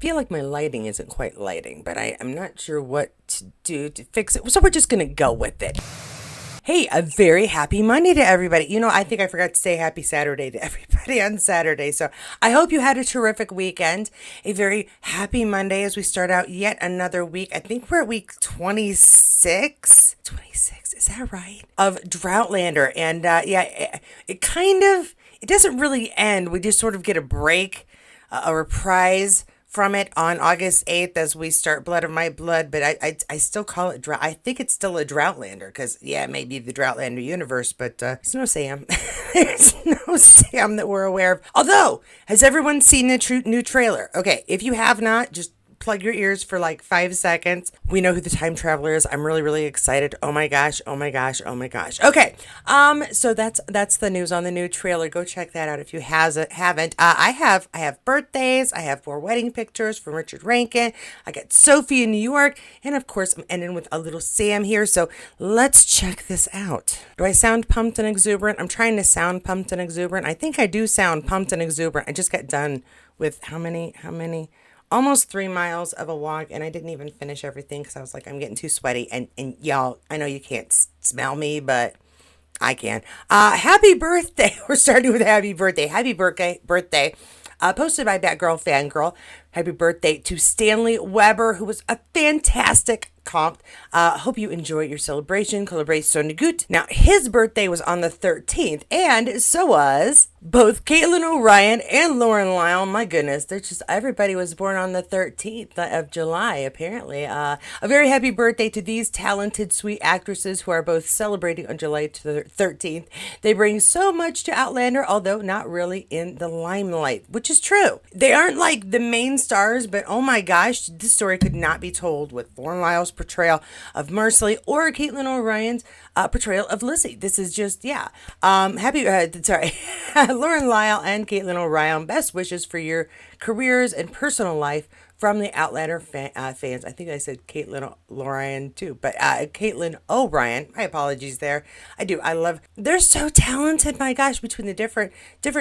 feel like my lighting isn't quite lighting, but I'm not sure what to do to fix it. So we're just going to go with it. Hey, a very happy Monday to everybody. I think I forgot to say happy Saturday to everybody on Saturday. So I hope you had a terrific weekend. A very happy Monday as we start out yet another week. I think we're at week 26. 26, is that right? Of Droughtlander. And it doesn't really end. We just sort of get a break, a reprise from it on August 8th as we start Blood of My Blood, but I still call it I think it's still a Droughtlander because, yeah, it may be the Droughtlander universe, but there's no Sam. There's no Sam that we're aware of. Although, has everyone seen the new trailer? Okay, if you have not, just plug your ears for like 5 seconds. We know who the time traveler is. I'm really, really excited. Oh my gosh. Oh my gosh. Oh my gosh. Okay. So that's the news on the new trailer. Go check that out if you haven't. I have birthdays. I have 4 wedding pictures from Richard Rankin. I got Sophie in New York. And of course, I'm ending with a little Sam here. So let's check this out. Do I sound pumped and exuberant? I'm trying to sound pumped and exuberant. I think I do sound pumped and exuberant. I just got done with how many? Almost 3 miles of a walk, and I didn't even finish everything because I was like, I'm getting too sweaty. And y'all, I know you can't smell me, but I can. Happy birthday. We're starting with happy birthday. Happy birthday. Posted by Batgirl Fangirl. Happy birthday to Stanley Weber, who was a fantastic comp. Hope you enjoy your celebration. Celebration gut. Now, his birthday was on the 13th, and so was both Caitlin O'Ryan and Lauren Lyle. My goodness, everybody was born on the 13th of July, apparently. A very happy birthday to these talented, sweet actresses who are both celebrating on July 13th. They bring so much to Outlander, although not really in the limelight, which is true. They aren't like the main stars, but oh my gosh, this story could not be told with Lauren Lyle's portrayal of Mercilessly or Caitlin O'Ryan's portrayal of Lizzie. This is just, Lauren Lyle and Caitlin O'Ryan, best wishes for your careers and personal life from the Outlander fans. I think I said Caitlin O'Ryan too, but Caitlin O'Brien. My apologies there. I love. They're so talented. My gosh, between the different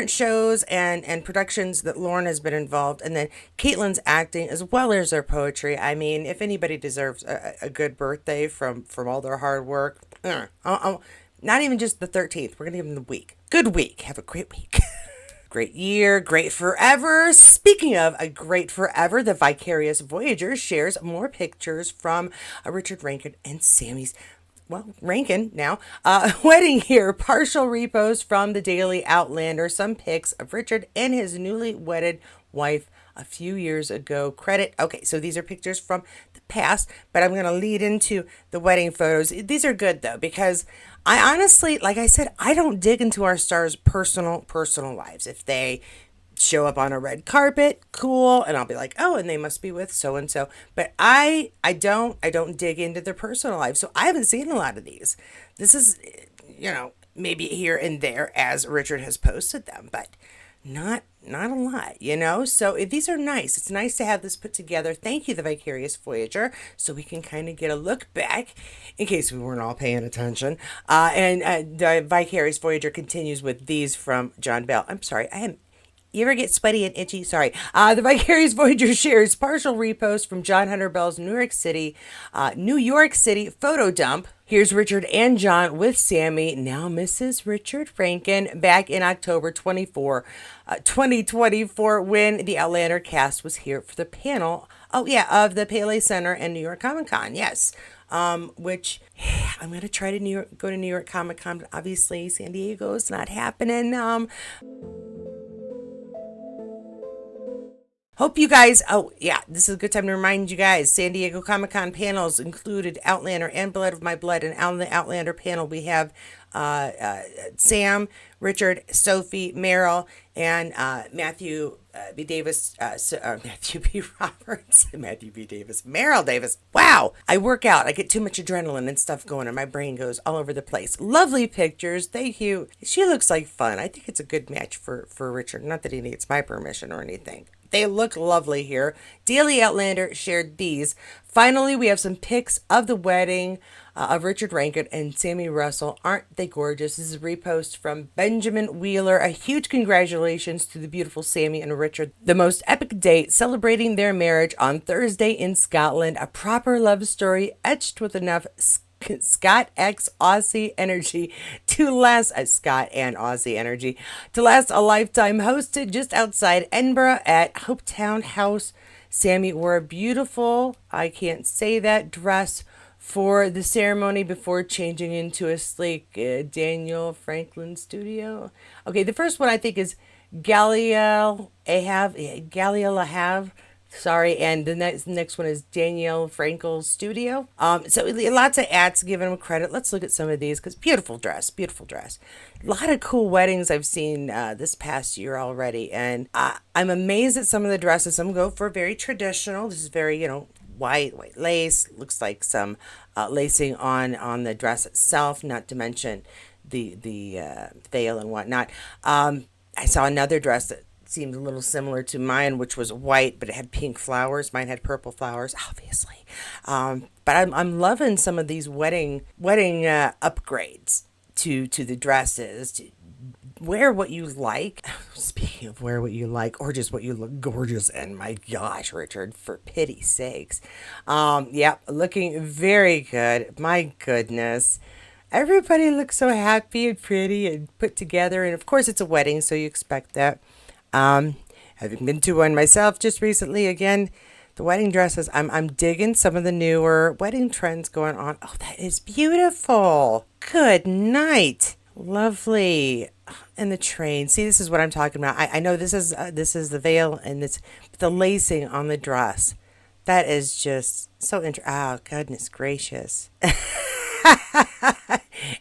shows and productions that Lauren has been involved, and then Caitlin's acting as well as their poetry. I mean, if anybody deserves a good birthday from all their hard work, not even just the 13th. We're gonna give them the week. Good week. Have a great week. Great year, great forever. Speaking of a great forever, the Vicarious Voyager shares more pictures from Richard Rankin and Sammy's, Rankin now, wedding here. Partial repos from the Daily Outlander. Some pics of Richard and his newly wedded wife a few years ago. Credit. Okay, so these are pictures from the past, but I'm going to lead into the wedding photos. These are good though, because I honestly, like I said, I don't dig into our stars' personal lives. If they show up on a red carpet, cool, and I'll be like, oh, and they must be with so and so. But I don't dig into their personal lives, so I haven't seen a lot of these. This is, maybe here and there as Richard has posted them, but not a lot, so these are nice. It's nice to have this put together. Thank you, the Vicarious Voyager, so we can kind of get a look back in case we weren't all paying attention. And the Vicarious Voyager continues with these from John Bell. I'm sorry, you ever get sweaty and itchy? Sorry. The Vicarious Voyager shares partial repost from John Hunter Bell's New York City photo dump. Here's Richard and John with Sammy, now Mrs. Richard Rankin, back in October 2024, when the Outlander cast was here for the panel, of the Palais Center and New York Comic Con. Yes. Which I'm going to try to go to New York Comic Con, but obviously San Diego is not happening. Hope you guys, this is a good time to remind you guys, San Diego Comic-Con panels included Outlander and Blood of My Blood. And on the Outlander panel, we have Sam, Richard, Sophie, Meryl, and Matthew B. Davis, Matthew B. Roberts, Matthew B. Davis, Meryl Davis. Wow, I work out. I get too much adrenaline and stuff going, and my brain goes all over the place. Lovely pictures. Thank you. She looks like fun. I think it's a good match for Richard. Not that he needs my permission or anything. They look lovely here. Daily Outlander shared these. Finally, we have some pics of the wedding of Richard Rankin and Sammy Russell. Aren't they gorgeous? This is a repost from Benjamin Wheeler. A huge congratulations to the beautiful Sammy and Richard. The most epic date celebrating their marriage on Thursday in Scotland. A proper love story etched with enough Scott X Aussie energy to last Scott and Aussie energy to last a lifetime. Hosted just outside Edinburgh at Hopetown House. Sammy wore a beautiful, I can't say that, dress for the ceremony before changing into a sleek Daniel Franklin studio. Okay, the first one I think is Galileo Ahave. Sorry, and the next one is Danielle Frankel's studio. So lots of ads giving him credit. Let's look at some of these because beautiful dress, beautiful dress. A lot of cool weddings I've seen this past year already, and I'm amazed at some of the dresses. Some go for very traditional. This is very white lace. Looks like some lacing on the dress itself. Not to mention the veil and whatnot. I saw another dress that seemed a little similar to mine, which was white, but it had pink flowers. Mine had purple flowers, obviously. But I'm loving some of these wedding upgrades to the dresses. To wear what you like. Speaking of wear what you like, or just what you look gorgeous in. My gosh, Richard, for pity's sakes. Yep, looking very good. My goodness. Everybody looks so happy and pretty and put together. And of course, it's a wedding, so you expect that. Having been to one myself just recently, again, the wedding dresses, I'm digging some of the newer wedding trends going on. Oh, that is beautiful. Good night. Lovely. And the train. See, this is what I'm talking about. I know this is the veil and this the lacing on the dress. That is just so interesting. Oh, goodness gracious.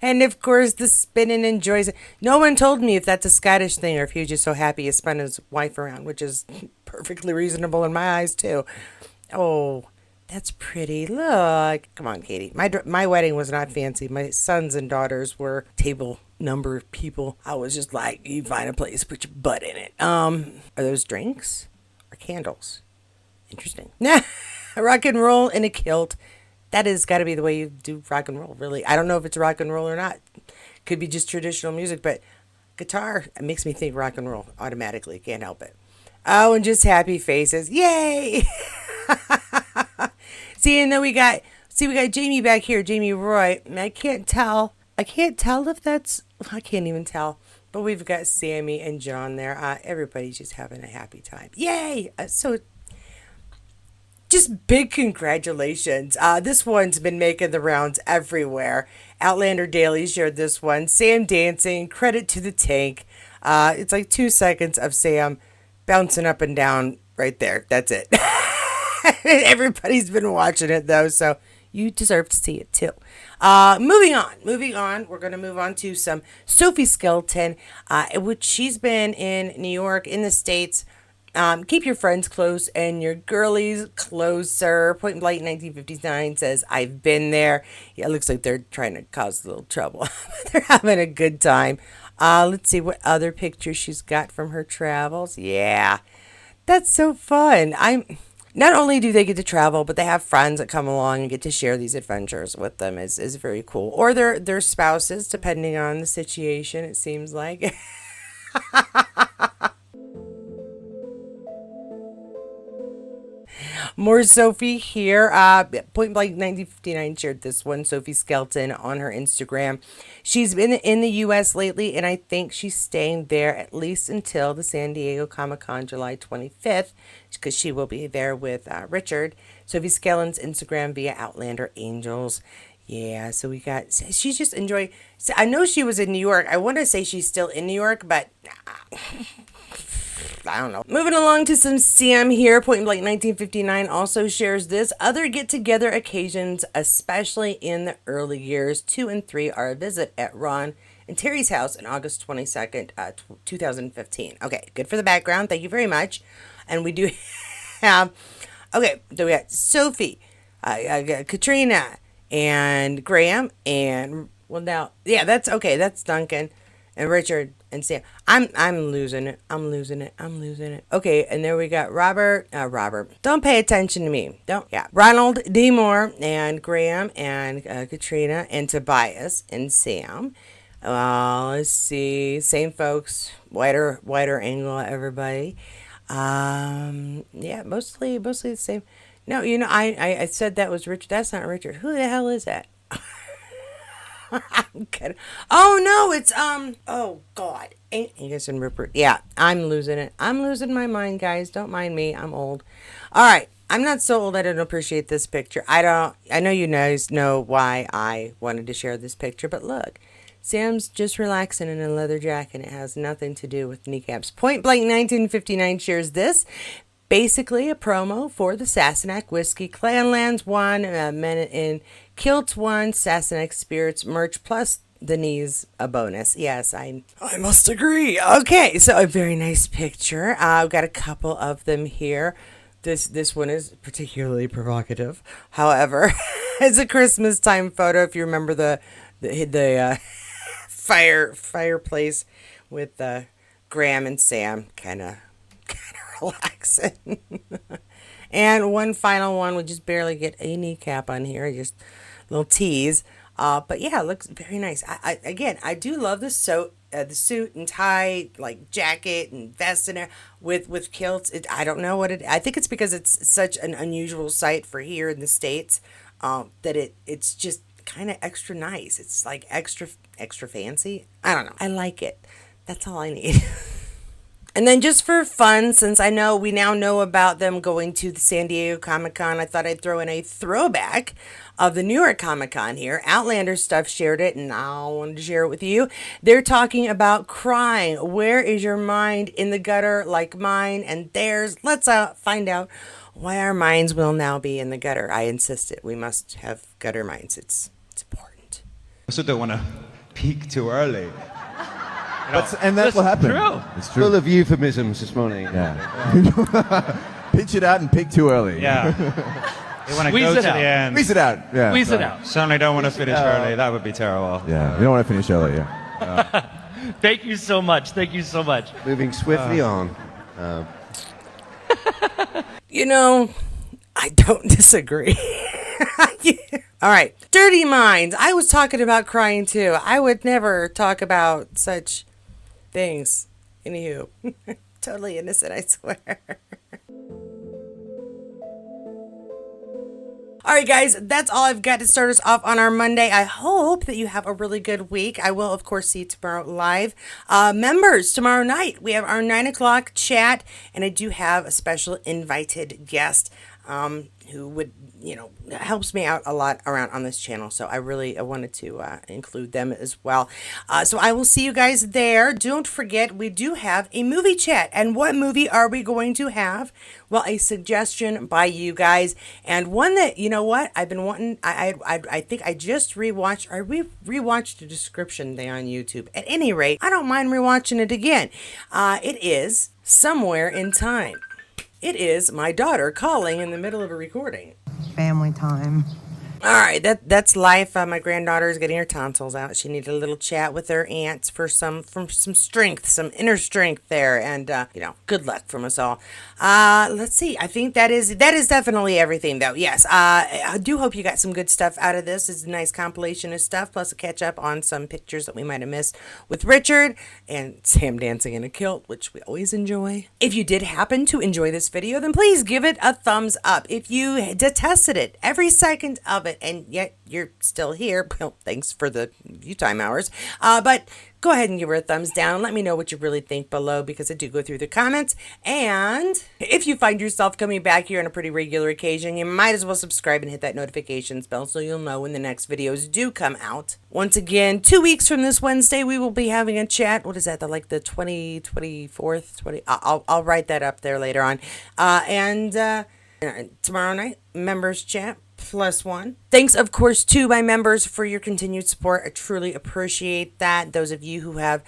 And of course, the spinning and joys. No one told me if that's a Scottish thing or if he was just so happy he spun his wife around, which is perfectly reasonable in my eyes, too. Oh, that's pretty. Look. Come on, Katie. My wedding was not fancy. My sons and daughters were table number people. I was just like, you find a place, put your butt in it. Are those drinks or candles? Interesting. Rock and roll in a kilt. That has got to be the way you do rock and roll, really. I don't know if it's rock and roll or not. Could be just traditional music, but guitar, it makes me think rock and roll automatically. Can't help it. Oh, and just happy faces. Yay! And then we got Jamie back here, Jamie Roy. And I can't tell if that's, I can't even tell. But we've got Sammy and John there. Everybody's just having a happy time. Yay! So just big congratulations. This one's been making the rounds everywhere. Outlander Daily shared this one. Sam dancing, credit to the tank. It's like 2 seconds of Sam bouncing up and down right there. That's it. Everybody's been watching it though, so you deserve to see it too. Moving on. We're going to move on to some Sophie Skelton, which she's been in New York, in the States. Keep your friends close and your girlies closer. Point Blank 1959 says, I've been there. Yeah, it looks like they're trying to cause a little trouble. They're having a good time. Let's see what other pictures she's got from her travels. Yeah, that's so fun. Not only do they get to travel, but they have friends that come along and get to share these adventures with them. Is very cool. Or their spouses, depending on the situation, it seems like. More Sophie here. Point Blank 1959 shared this one. Sophie Skelton on her Instagram. She's been in the U.S. lately, and I think she's staying there at least until the San Diego Comic-Con July 25th, because she will be there with Richard. Sophie Skelton's Instagram via Outlander Angels. Yeah, so we got, she's just enjoying. So I know she was in New York. I want to say she's still in New York, but I don't know. Moving along to some Sam here. Point Blank 1959 also shares this. Other get-together occasions, especially in the early years, 2 and 3 are a visit at Ron and Terry's house on August 22nd, 2015. Okay, good for the background. Thank you very much. And we do have, okay, so we got Sophie, I got Katrina, and Graham, and, well, now, yeah, that's okay. That's Duncan. And Richard and Sam. I'm losing it. I'm losing it. I'm losing it. Okay, and there we got Robert. Robert. Don't pay attention to me. Don't. Yeah. Ronald D. Moore and Graham and Katrina and Tobias and Sam. Let's see. Same folks. Wider angle, everybody. Yeah, mostly the same. No, I said that was Richard. That's not Richard. Who the hell is that? I'm kidding. Oh no, it's oh God. Angus and Rupert. Yeah, I'm losing it. I'm losing my mind, guys. Don't mind me. I'm old. All right. I'm not so old I don't appreciate this picture. I know you guys know why I wanted to share this picture, but look. Sam's just relaxing in a leather jacket. It has nothing to do with kneecaps. Point Blank 1959 shares this. Basically a promo for the Sassenach Whiskey. Clanlands 1, Men in Kilts 1, Sassenach Spirits merch plus the knees a bonus. Yes, I must agree. Okay, so a very nice picture. I've got a couple of them here. This one is particularly provocative. However, it's a Christmas time photo. If you remember the fireplace with Graham and Sam kind of relaxing. And one final one, we just barely get a kneecap on here, just a little tease. But yeah, it looks very nice. I do love the suit and tie, like jacket and vest in there with kilts. I don't know what it. I think it's because it's such an unusual sight for here in the States, that it's just kind of extra nice. It's like extra fancy. I don't know. I like it. That's all I need. And then just for fun, since I know we now know about them going to the San Diego Comic-Con, I thought I'd throw in a throwback of the New York Comic-Con here. Outlander Stuff shared it, and I wanted to share it with you. They're talking about crying. Where is your mind in the gutter like mine and theirs? Let's find out why our minds will now be in the gutter. I insist it. We must have gutter minds. It's important. I also don't want to peak too early. And that's what happened. True. It's true. Full of euphemisms this morning. Yeah. Pitch it out and pick too early. Yeah. You want to Squeeze go it to the out. end. Squeeze it out. Yeah. Squeeze it out. Certainly don't want to finish early. That would be terrible. Yeah. You don't want to finish early. Yeah. Thank you so much. Thank you so much. Moving swiftly on. I don't disagree. All right. Dirty Minds. I was talking about crying too. I would never talk about such things. Anywho. Totally innocent, I swear. All right, guys, that's all I've got to start us off on our Monday. I hope that you have a really good week. I will, of course, see you tomorrow live. Members, tomorrow night, we have our 9 o'clock chat, and I do have a special invited guest who would, helps me out a lot around on this channel. So I wanted to include them as well. So I will see you guys there. Don't forget, we do have a movie chat. And what movie are we going to have? Well, a suggestion by you guys. And one that, I've been wanting, I think I just rewatched, rewatched the description thing on YouTube. At any rate, I don't mind rewatching it again. It is Somewhere in Time. It is my daughter calling in the middle of a recording. Family time. All right, that's life. My granddaughter is getting her tonsils out. She needed a little chat with her aunts for some strength, some inner strength there, and good luck from us all. Let's see. I think that is definitely everything, though. Yes, I do hope you got some good stuff out of this. It's a nice compilation of stuff, plus a catch up on some pictures that we might have missed with Richard and Sam dancing in a kilt, which we always enjoy. If you did happen to enjoy this video, then please give it a thumbs up. If you detested it, every second of it, and yet you're still here, well, thanks for the view time hours, but go ahead and give her a thumbs down. Let me know what you really think below, because I do go through the comments. And if you find yourself coming back here on a pretty regular occasion, you might as well subscribe and hit that notifications bell so you'll know when the next videos do come out. Once again, 2 weeks from this Wednesday, we will be having a chat. What is that? The 24th, 20? I'll write that up there later on. And tomorrow night, members chat. +1. Thanks, of course, to my members for your continued support. I truly appreciate that. Those of you who have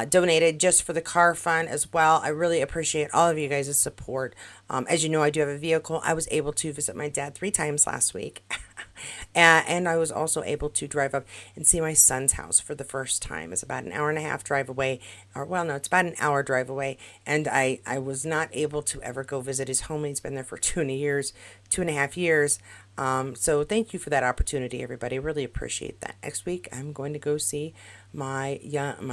donated just for the car fund as well, I really appreciate all of you guys' support. As you know, I do have a vehicle. I was able to visit my dad 3 times last week. And I was also able to drive up and see my son's house for the first time. It's about an hour and a half drive away, or well, no, it's about an hour drive away. And I was not able to ever go visit his home. He's been there for 2.5 years. So thank you for that opportunity, everybody. Really appreciate that. Next week, I'm going to go see my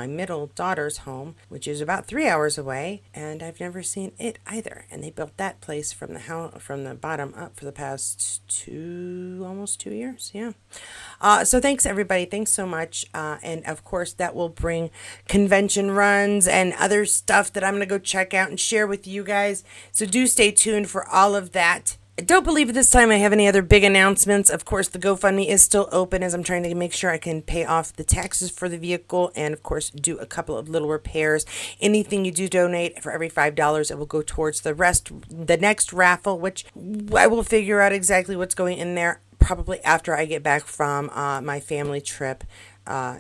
middle daughter's home, which is about 3 hours away, and I've never seen it either. And they built that place from the house from the bottom up for the past almost 2 years. Yeah. So thanks everybody. Thanks so much. And of course, that will bring convention runs and other stuff that I'm gonna go check out and share with you guys. So do stay tuned for all of that. I don't believe at this time I have any other big announcements. Of course, the GoFundMe is still open as I'm trying to make sure I can pay off the taxes for the vehicle and, of course, do a couple of little repairs. Anything you do donate for every $5, it will go towards the next raffle, which I will figure out exactly what's going in there probably after I get back from my family trip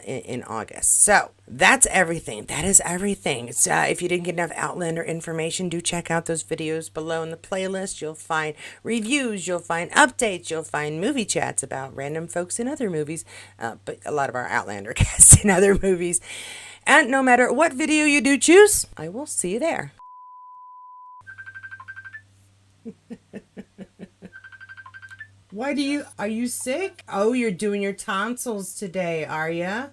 in August. So that's everything. That is everything. So, if you didn't get enough Outlander information, do check out those videos below in the playlist. You'll find reviews, you'll find updates, you'll find movie chats about random folks in other movies, but a lot of our Outlander guests in other movies. And no matter what video you do choose, I will see you there. Are you sick? Oh, you're doing your tonsils today, are ya?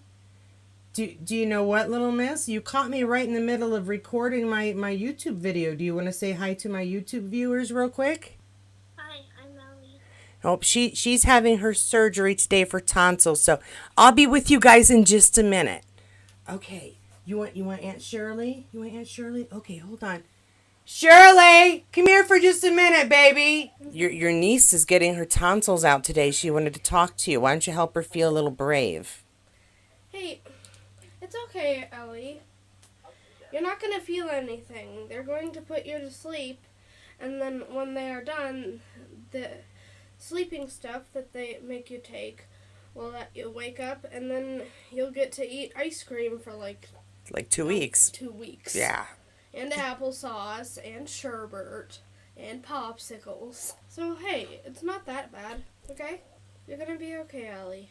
Do you know what, little miss? You caught me right in the middle of recording my YouTube video. Do you want to say hi to my YouTube viewers real quick? Hi, I'm Ellie. Oh, she's having her surgery today for tonsils, so I'll be with you guys in just a minute. Okay, you want Aunt Shirley? You want Aunt Shirley? Okay, hold on. Shirley, come here for just a minute, baby. Your niece is getting her tonsils out today. She wanted to talk to you. Why don't you help her feel a little brave? Hey, it's okay, Ellie. You're not going to feel anything. They're going to put you to sleep, and then when they are done, the sleeping stuff that they make you take will let you wake up, and then you'll get to eat ice cream for like 2 weeks. 2 weeks. Yeah. And applesauce, and sherbet, and popsicles. So, hey, it's not that bad, okay? You're gonna be okay, Ellie.